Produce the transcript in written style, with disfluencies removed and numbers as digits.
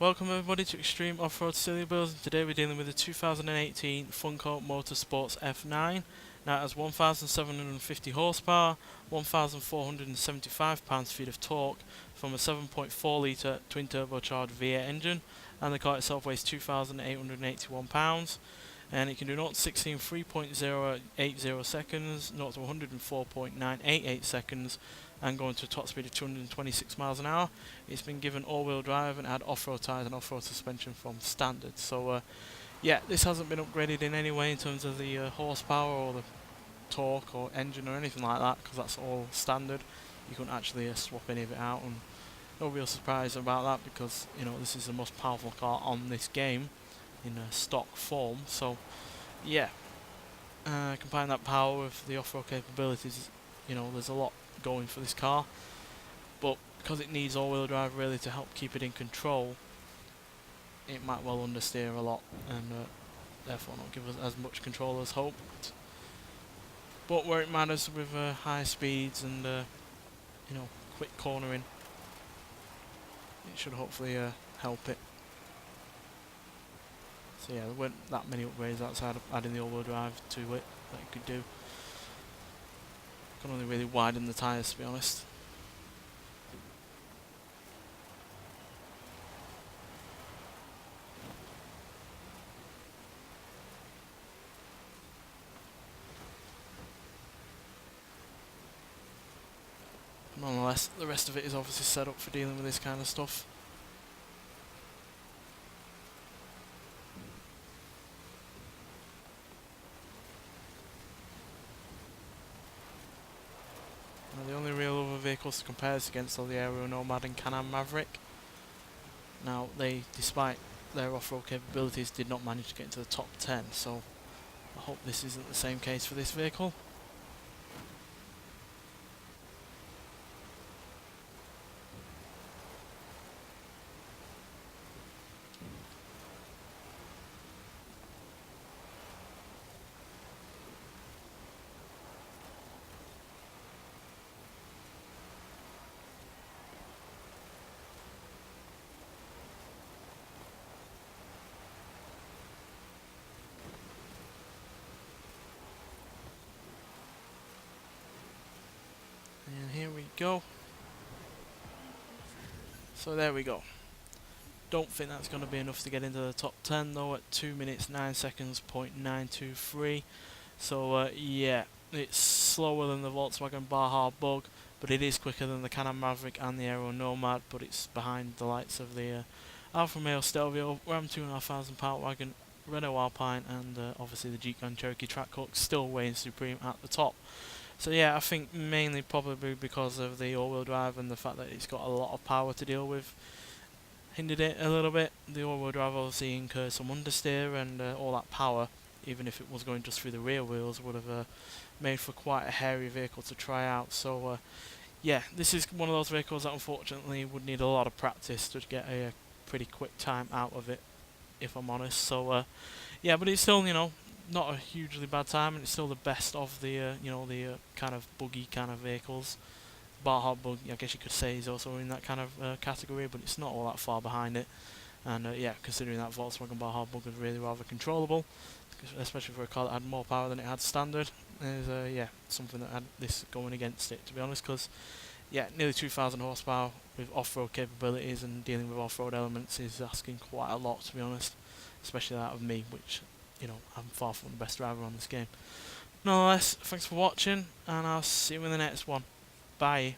Welcome everybody to Extreme Off-Road Silly Builds, and today we're dealing with the 2018 Funco Motorsports F9. Now it has 1,750 horsepower, 1,475 pounds-feet of torque from a 7.4 litre twin turbocharged V8 engine, and the car itself weighs 2,881 pounds, and it can do 0 to 60 in 3.080 seconds, 0 to 104.988 seconds, and going to a top speed of 226 miles an hour. It's been given all-wheel drive and had off-road tyres and off-road suspension from standard. So yeah, this hasn't been upgraded in any way in terms of the horsepower or the torque or engine or anything like that, because that's all standard. You couldn't actually swap any of it out, and no real surprise about that, because you know this is the most powerful car on this game in stock form. So yeah, combine that power with the off-road capabilities, you know there's a lot going for this car, but because it needs all-wheel drive really to help keep it in control, it might well understeer a lot and therefore not give us as much control as hoped. But where it matters with high speeds and you know, quick cornering, it should hopefully help it. So yeah, there weren't that many upgrades outside of adding the all-wheel drive to it that it could do. Can only really widen the tyres, to be honest. Nonetheless, the rest of it is obviously set up for dealing with this kind of stuff. Now, the only real other vehicles to compare this against are the Ariel Nomad and Can-Am Maverick. Now, they, despite their off-road capabilities, did not manage to get into the top 10, so I hope this isn't the same case for this vehicle. And here we go. So there we go. Don't think that's going to be enough to get into the top 10 though, at 2 minutes 9 seconds .923. So yeah, it's slower than the Volkswagen Baja Bug, but it is quicker than the Can-Am Maverick and the Ariel Nomad, but it's behind the likes of the Alfa Romeo Stelvio, Ram 2,500 Power Wagon, Renault Alpine, and obviously the Jeep Grand Cherokee Trackhawk still weighing supreme at the top. So yeah, I think mainly probably because of the all-wheel drive and the fact that it's got a lot of power to deal with hindered it a little bit. The all-wheel drive obviously incurs some understeer, and all that power, even if it was going just through the rear wheels, would have made for quite a hairy vehicle to try out. So yeah, this is one of those vehicles that unfortunately would need a lot of practice to get a pretty quick time out of it, if I'm honest. So yeah, but it's still, you know, not a hugely bad time, and it's still the best of the you know, the kind of buggy kind of vehicles. Baja Bug, I guess you could say, is also in that kind of category, but it's not all that far behind it. And yeah, considering that Volkswagen Baja Bug was really rather controllable, especially for a car that had more power than it had standard, is yeah, something that had this going against it, to be honest, because yeah, nearly 2,000 horsepower with off-road capabilities and dealing with off-road elements is asking quite a lot, to be honest, especially out of me, which, you know, I'm far from the best driver on this game. Nonetheless, thanks for watching, and I'll see you in the next one. Bye.